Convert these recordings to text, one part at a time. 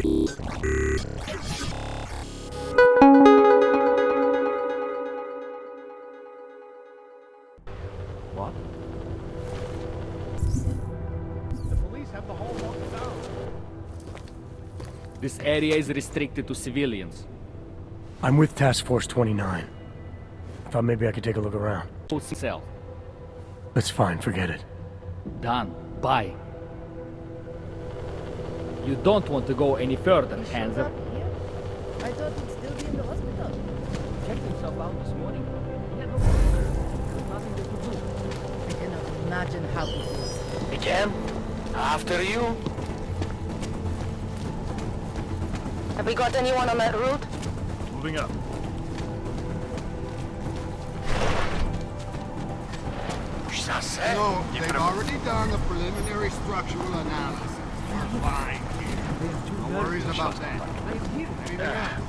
What? The police have the whole locked down. This area is restricted to civilians. I'm with Task Force 29. I thought maybe I could take a look around. Cell. That's fine, forget it. Done. Bye. You don't want to go any further, Hansa. I thought he'd still be in the hospital. Checked himself out this morning. He had no nothing to do. I cannot imagine how it is. Again? After you? Have we got anyone on that route? Moving up. No, they've already done the preliminary structural analysis. We're fine here. No worries about that. Anything else?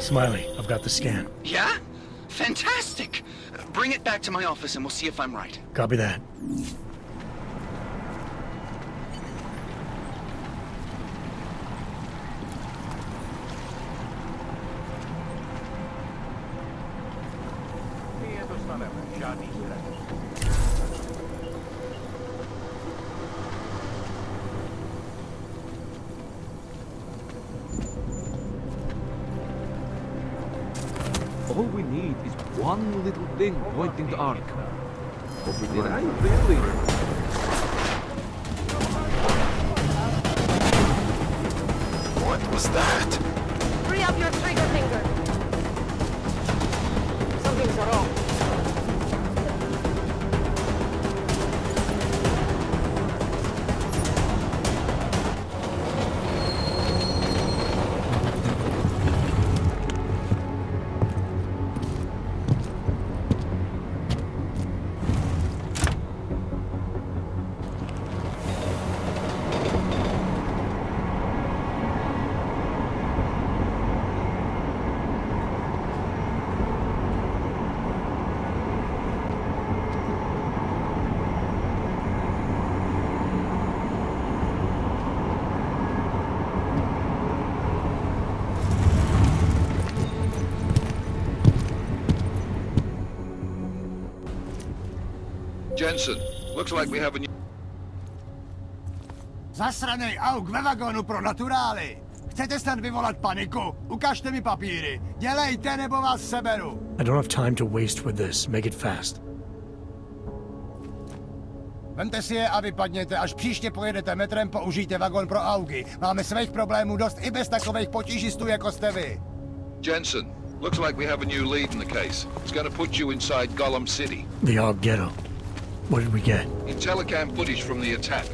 Smiley, I've got the scan. Yeah? Fantastic! Bring it back to my office and we'll see if I'm right. Copy that. Nie dostanemy żadnych zleceń. All we need is one little thing pointing the arc. Did I really? What was that? Free up your trigger finger. Something's wrong. Jensen, looks like we have a new... Zasranej auk ve vagonu pro naturály! Chcete snad vyvolat paniku? Ukažte mi papíry. Dělejte, nebo vás seberu. I don't have time to waste with this. Make it fast. Vemte si je a vypadněte, až příště pojedete metrem, použijte vagon pro augy. Máme svých problémů dost i bez takových potížistů, jako jste vy. Jensen, looks like we have a new lead in the case. It's gonna put you inside Gollum City. The Aug Ghetto. What did we get? Intellicam footage from the attack.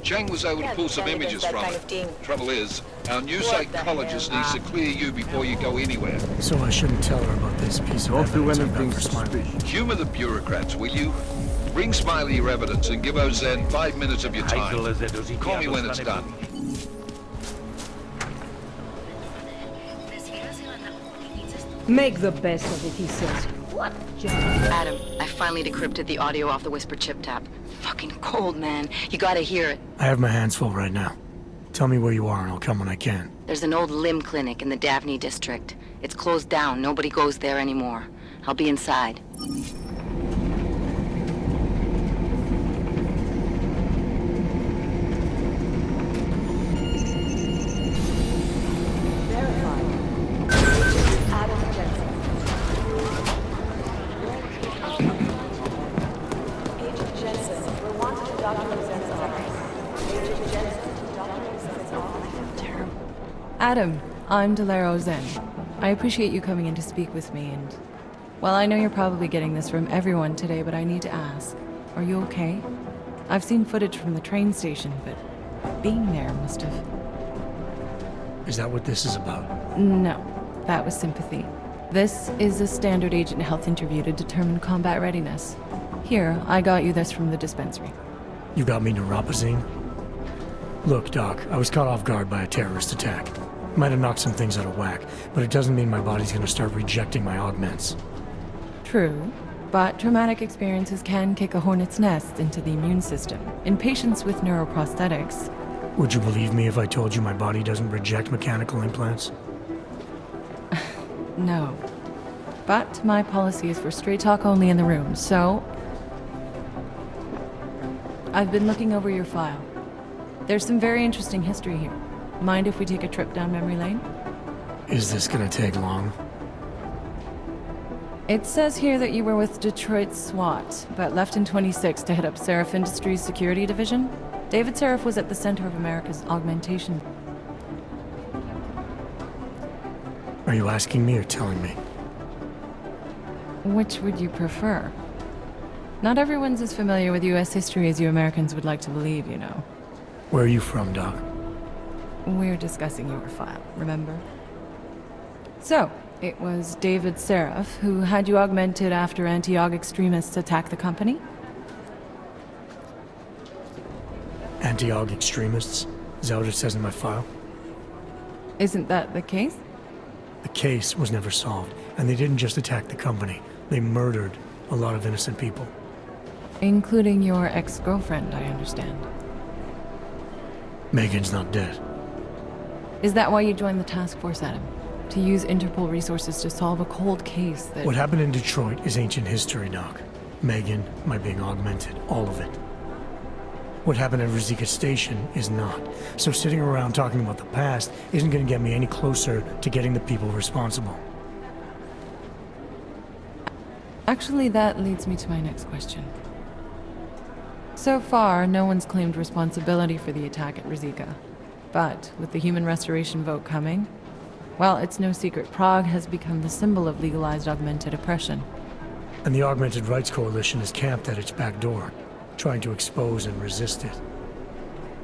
Cheng was able to pull some images from it. Trouble is, our new psychologist needs to clear you before you go anywhere. So I shouldn't tell her about this piece of Don't do evidence I've got anything for Smiley. Humor the bureaucrats, will you? Bring Smiley your evidence and give Ozen 5 minutes of your time. Call me when it's done. Make the best of it, he says. What? Adam, I finally decrypted the audio off the Whisper chip tap. Fucking cold, man. You gotta hear it. I have my hands full right now. Tell me where you are and I'll come when I can. There's an old limb clinic in the Daphne district. It's closed down. Nobody goes there anymore. I'll be inside. Adam, I'm Delero Zen. I appreciate you coming in to speak with me, and... Well, I know you're probably getting this from everyone today, but I need to ask. Are you okay? I've seen footage from the train station, but being there must have... Is that what this is about? No, that was sympathy. This is a standard agent health interview to determine combat readiness. Here, I got you this from the dispensary. You got me neuropazine? Look, Doc, I was caught off guard by a terrorist attack. Might have knocked some things out of whack, but it doesn't mean my body's gonna start rejecting my augments. True, but traumatic experiences can kick a hornet's nest into the immune system. In patients with neuroprosthetics... Would you believe me if I told you my body doesn't reject mechanical implants? No. But my policy is for straight talk only in the room, so... I've been looking over your file. There's some very interesting history here. Mind if we take a trip down memory lane? Is this gonna take long? It says here that you were with Detroit SWAT, but left in 26 to head up Seraph Industries' security division. David Seraph was at the center of America's augmentation. Are you asking me or telling me? Which would you prefer? Not everyone's as familiar with U.S. history as you Americans would like to believe, you know. Where are you from, Doc? We're discussing your file, remember? So, it was David Seraph who had you augmented after anti-aug extremists attacked the company? Anti-aug extremists? Is that what it says in my file? Isn't that the case? The case was never solved, and they didn't just attack the company. They murdered a lot of innocent people. Including your ex-girlfriend, I understand. Megan's not dead. Is that why you joined the task force, Adam? To use Interpol resources to solve a cold case that... What happened in Detroit is ancient history, Doc. Megan, my being augmented, all of it. What happened at Rizika Station is not. So sitting around talking about the past isn't going to get me any closer to getting the people responsible. Actually, that leads me to my next question. So far, no one's claimed responsibility for the attack at Rizika. But with the human restoration vote coming, well, it's no secret Prague has become the symbol of legalized augmented oppression. And the Augmented Rights Coalition is camped at its back door, trying to expose and resist it.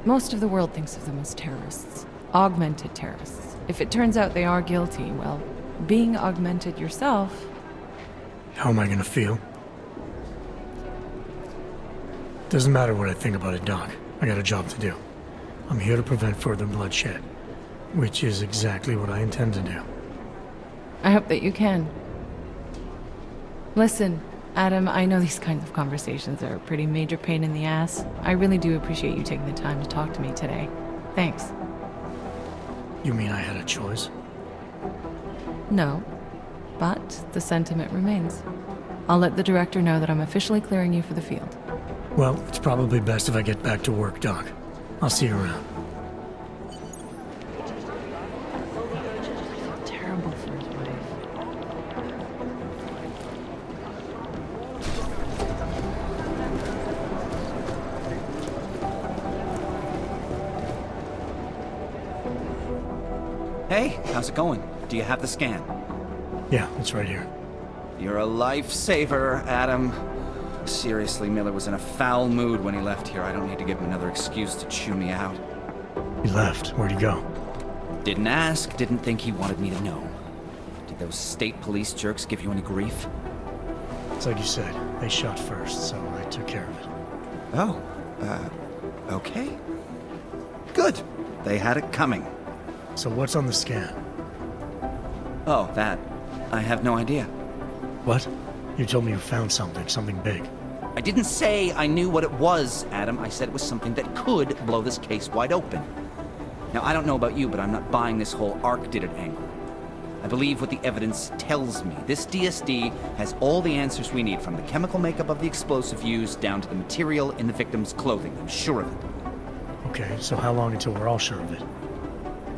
Most of the world thinks of them as terrorists. Augmented terrorists. If it turns out they are guilty, well, being augmented yourself... How am I gonna feel? Doesn't matter what I think about it, Doc. I got a job to do. I'm here to prevent further bloodshed, which is exactly what I intend to do. I hope that you can. Listen, Adam, I know these kinds of conversations are a pretty major pain in the ass. I really do appreciate you taking the time to talk to me today. Thanks. You mean I had a choice? No, but the sentiment remains. I'll let the director know that I'm officially clearing you for the field. Well, it's probably best if I get back to work, Doc. I'll see you around. Terrible for his wife. Hey, how's it going? Do you have the scan? Yeah, it's right here. You're a lifesaver, Adam. Seriously, Miller was in a foul mood when he left here. I don't need to give him another excuse to chew me out. He left. Where'd he go? Didn't ask, didn't think he wanted me to know. Did those state police jerks give you any grief? It's like you said. They shot first, so I took care of it. Oh, okay. Good. They had it coming. So what's on the scan? Oh, that. I have no idea. What? You told me you found something big. I didn't say I knew what it was, Adam. I said it was something that could blow this case wide open. Now, I don't know about you, but I'm not buying this whole Ark did it angle. I believe what the evidence tells me. This DSD has all the answers we need, from the chemical makeup of the explosive used down to the material in the victim's clothing. I'm sure of it. Okay, so how long until we're all sure of it?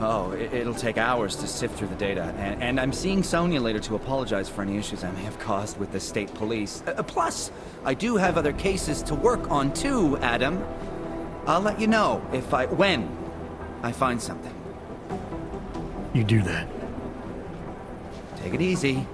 Oh, it'll take hours to sift through the data, and I'm seeing Sonia later to apologize for any issues I may have caused with the state police. Plus, I do have other cases to work on too, Adam. I'll let you know when I find something. You do that. Take it easy.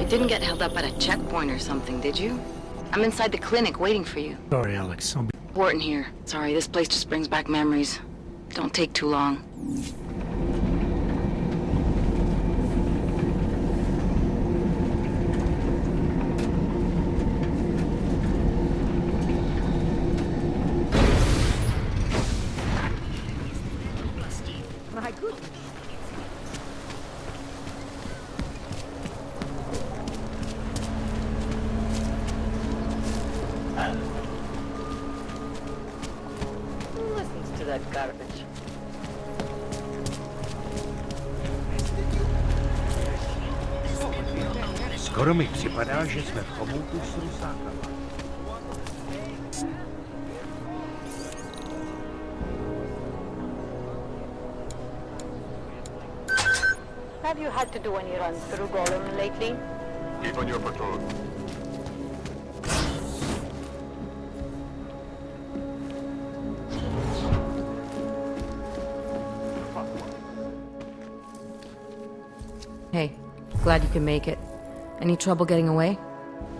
Didn't get held up at a checkpoint or something, did you? I'm inside the clinic waiting for you. Sorry, Alex. I'll be... Important here. Sorry, this place just brings back memories. Don't take too long. My goodness. Listens to that garbage. Skoro mi připadá, že jsme v chomoutu s rusákama. Have you had to do any runs through Golem lately? Keep on your patrol. Hey, glad you can make it. Any trouble getting away?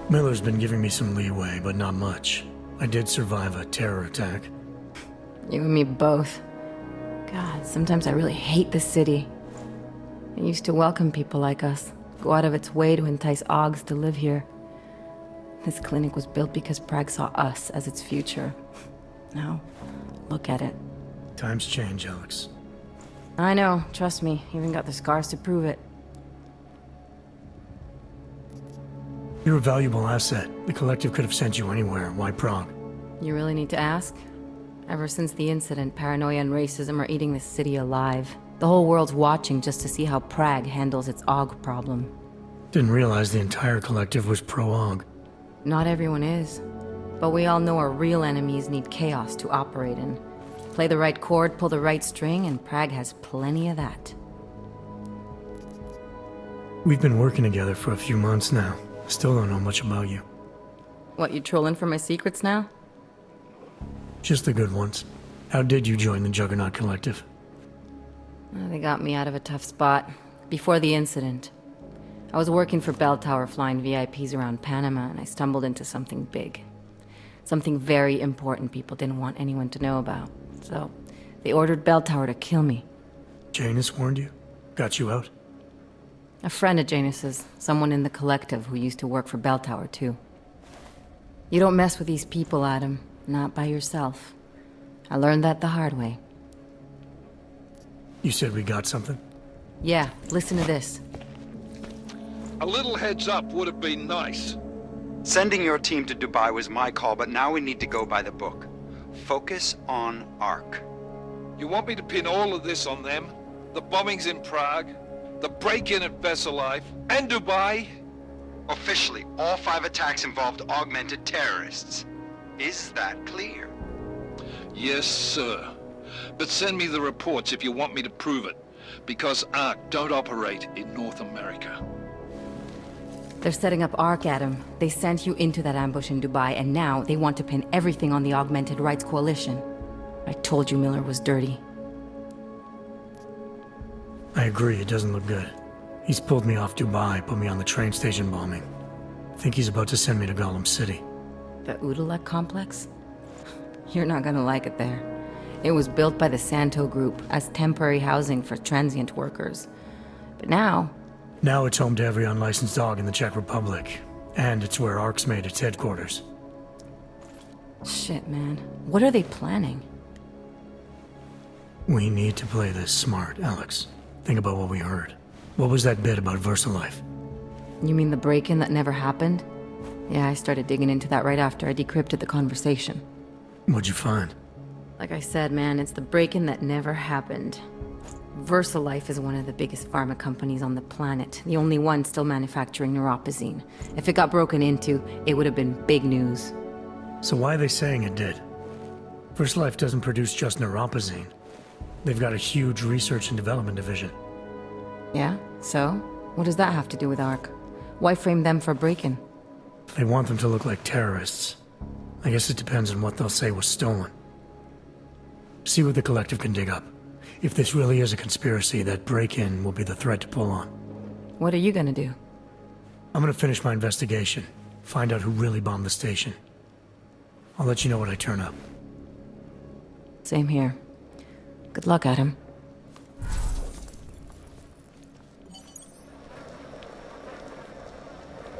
Miller's been giving me some leeway, but not much. I did survive a terror attack. You and me both. God, sometimes I really hate this city. It used to welcome people like us, go out of its way to entice Augs to live here. This clinic was built because Prague saw us as its future. Now, look at it. Times change, Alex. I know, trust me, even got the scars to prove it. You're a valuable asset. The collective could have sent you anywhere. Why Prague? You really need to ask? Ever since the incident, paranoia and racism are eating this city alive. The whole world's watching just to see how Prague handles its Aug problem. Didn't realize the entire collective was pro-Aug. Not everyone is. But we all know our real enemies need chaos to operate in. Play the right chord, pull the right string, and Prague has plenty of that. We've been working together for a few months now. Still don't know much about you. What, you trolling for my secrets now? Just the good ones. How did you join the Juggernaut Collective? They got me out of a tough spot. Before the incident. I was working for Bell Tower flying VIPs around Panama, and I stumbled into something big. Something very important people didn't want anyone to know about. So, they ordered Bell Tower to kill me. Janus warned you? Got you out? A friend of Janus's, someone in the collective who used to work for Bell Tower too. You don't mess with these people, Adam. Not by yourself. I learned that the hard way. You said we got something? Yeah, listen to this. A little heads up would have been nice. Sending your team to Dubai was my call, but now we need to go by the book. Focus on Ark. You want me to pin all of this on them? The bombings in Prague, the break-in at Vesalife, and Dubai? Officially, all 5 attacks involved augmented terrorists. Is that clear? Yes, sir. But send me the reports if you want me to prove it. Because ARC don't operate in North America. They're setting up ARC, Adam. They sent you into that ambush in Dubai, and now they want to pin everything on the Augmented Rights Coalition. I told you Miller was dirty. I agree, it doesn't look good. He's pulled me off Dubai, put me on the train station bombing. I think he's about to send me to Gollum City. The Udalek complex? You're not gonna like it there. It was built by the Santo Group as temporary housing for transient workers. But now... Now it's home to every unlicensed dog in the Czech Republic. And it's where ARC's made its headquarters. Shit, man. What are they planning? We need to play this smart, Alex. Think about what we heard. What was that bit about VersaLife? You mean the break-in that never happened? Yeah, I started digging into that right after I decrypted the conversation. What'd you find? Like I said, man, it's the break-in that never happened. VersaLife is one of the biggest pharma companies on the planet, the only one still manufacturing neuropozyne. If it got broken into, it would have been big news. So why are they saying it did? VersaLife doesn't produce just neuropozyne. They've got a huge research and development division. Yeah? So? What does that have to do with ARC? Why frame them for break-in? They want them to look like terrorists. I guess it depends on what they'll say was stolen. See what the collective can dig up. If this really is a conspiracy, that break-in will be the thread to pull on. What are you gonna do? I'm gonna finish my investigation. Find out who really bombed the station. I'll let you know when I turn up. Same here. Good luck, Adam.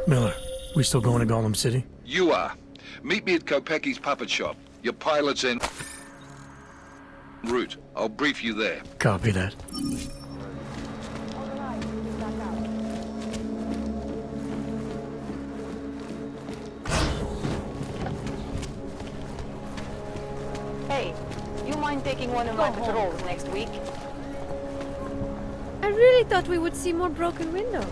Miller, we still going to Gollum City? You are. Meet me at Kopecki's puppet shop. Your pilot's en route. I'll brief you there. Copy that. Hey, you mind taking one of my patrols next week? I really thought we would see more broken windows.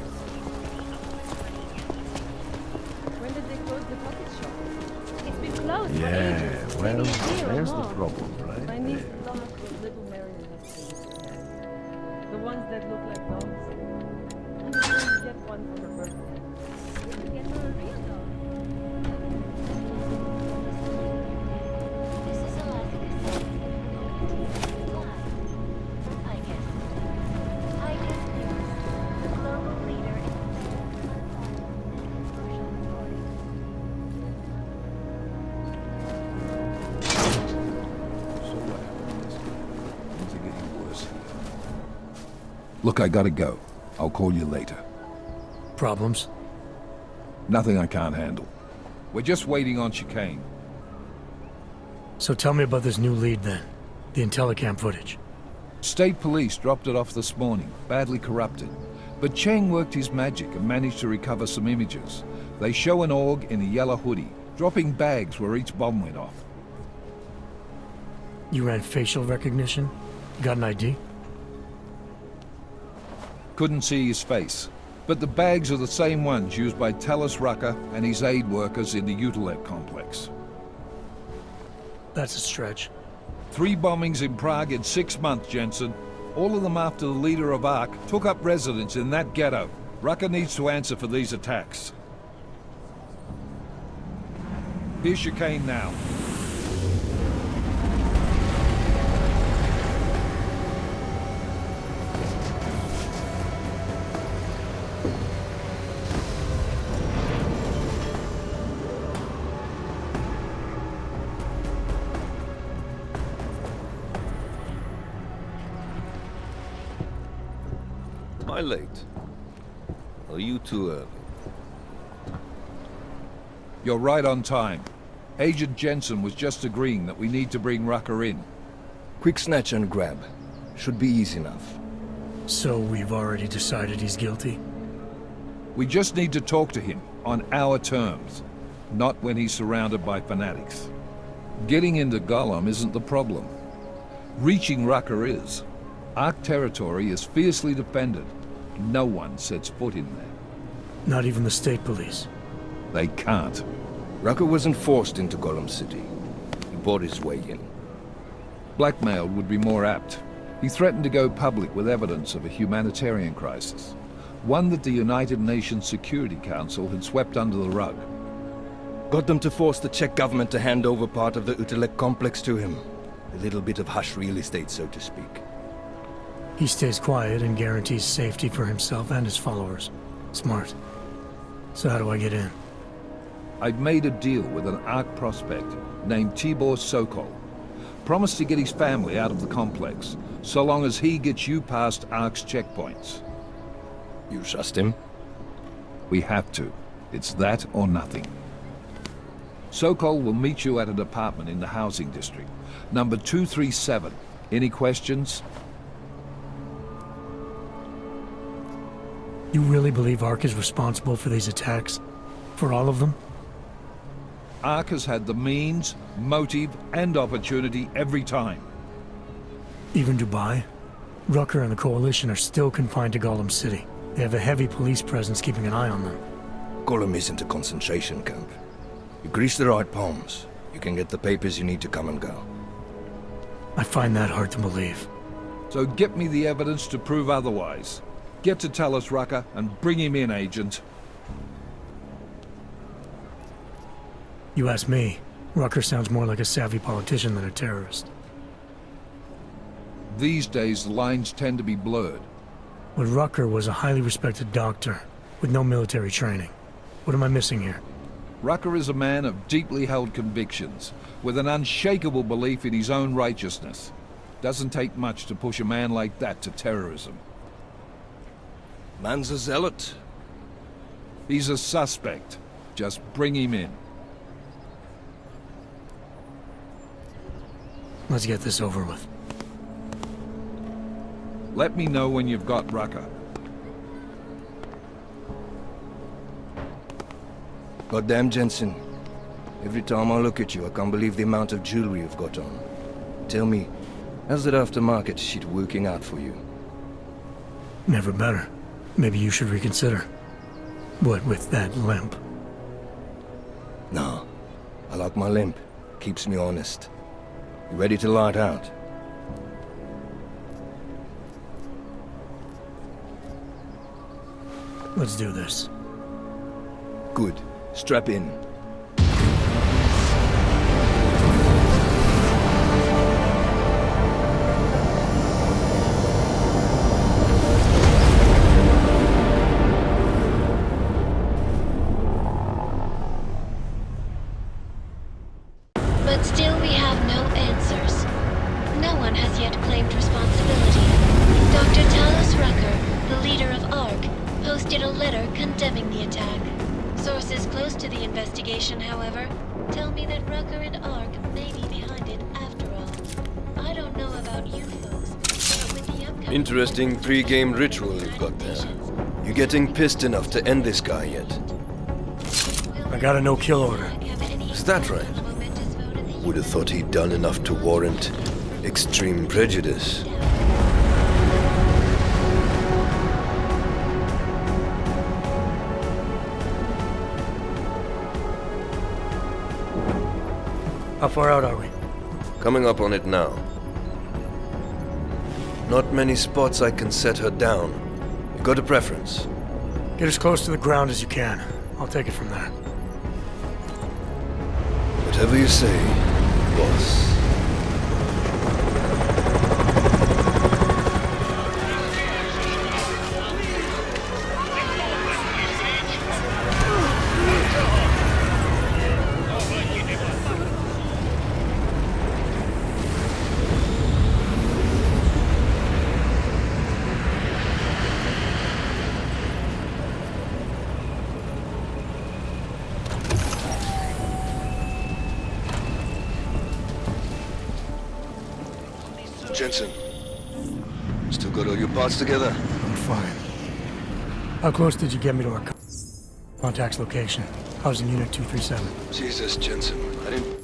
When did they close the puppet shop? It's been closed for ages. Well, Maybe a year or there's the more. problem, right? I need some of those little marionettes. The ones that look like dogs. I'm going to get one for her birthday. Get her a real dog. Look, I gotta go. I'll call you later. Problems? Nothing I can't handle. We're just waiting on chicane. So tell me about this new lead then. The Intellicam footage. State police dropped it off this morning, badly corrupted. But Cheng worked his magic and managed to recover some images. They show an org in a yellow hoodie, dropping bags where each bomb went off. You ran facial recognition? Got an ID? Couldn't see his face. But the bags are the same ones used by Talis Rucker and his aid workers in the Utelet complex. That's a stretch. 3 bombings in Prague in 6 months, Jensen. All of them after the leader of ARC took up residence in that ghetto. Rucker needs to answer for these attacks. Here's chicane now. Am I late? Are you too early? You're right on time. Agent Jensen was just agreeing that we need to bring Rucker in. Quick snatch and grab. Should be easy enough. So we've already decided he's guilty? We just need to talk to him on our terms, not when he's surrounded by fanatics. Getting into Gollum isn't the problem. Reaching Rucker is. ARC territory is fiercely defended. No one sets foot in there. Not even the state police? They can't. Rucker wasn't forced into Gollum City. He bought his way in. Blackmail would be more apt. He threatened to go public with evidence of a humanitarian crisis, one that the United Nations Security Council had swept under the rug. Got them to force the Czech government to hand over part of the Utelek complex to him. A little bit of hush real estate, so to speak. He stays quiet and guarantees safety for himself and his followers. Smart. So how do I get in? I've made a deal with an ARC prospect named Tibor Sokol. Promised to get his family out of the complex, so long as he gets you past ARC's checkpoints. You trust him? We have to. It's that or nothing. Sokol will meet you at an apartment in the housing district. Number 237. Any questions? You really believe ARC is responsible for these attacks? For all of them? ARC has had the means, motive, and opportunity every time. Even Dubai? Rucker and the Coalition are still confined to Gollum City. They have a heavy police presence keeping an eye on them. Gollum isn't a concentration camp. You grease the right palms, you can get the papers you need to come and go. I find that hard to believe. So get me the evidence to prove otherwise. Get to tell us, Rucker, and bring him in, Agent. You ask me, Rucker sounds more like a savvy politician than a terrorist. These days, the lines tend to be blurred. But Rucker was a highly respected doctor, with no military training. What am I missing here? Rucker is a man of deeply held convictions, with an unshakable belief in his own righteousness. Doesn't take much to push a man like that to terrorism. Man's a zealot. He's a suspect. Just bring him in. Let's get this over with. Let me know when you've got Rucker. Goddamn, Jensen. Every time I look at you, I can't believe the amount of jewelry you've got on. Tell me, how's that aftermarket shit working out for you? Never better. Maybe you should reconsider. What with that limp? No. I like my limp. Keeps me honest. You ready to light out? Let's do this. Good. Strap in. But still we have no answers. No one has yet claimed responsibility. Dr. Talos Rucker, the leader of ARC, posted a letter condemning the attack. Sources close to the investigation, however, tell me that Rucker and ARC may be behind it after all. I don't know about you folks, but with the upcoming... Interesting pre-game ritual you've got there. You getting pissed enough to end this guy yet? I got a no-kill order. Is that right? Would have thought he'd done enough to warrant extreme prejudice. How far out are we? Coming up on it now. Not many spots I can set her down. You got a preference? Get as close to the ground as you can. I'll take it from there. Whatever you say, boss. Jensen, still got all your parts together? I'm fine. How close did you get me to our contact's location? Housing Unit 237. Jesus, Jensen, I didn't...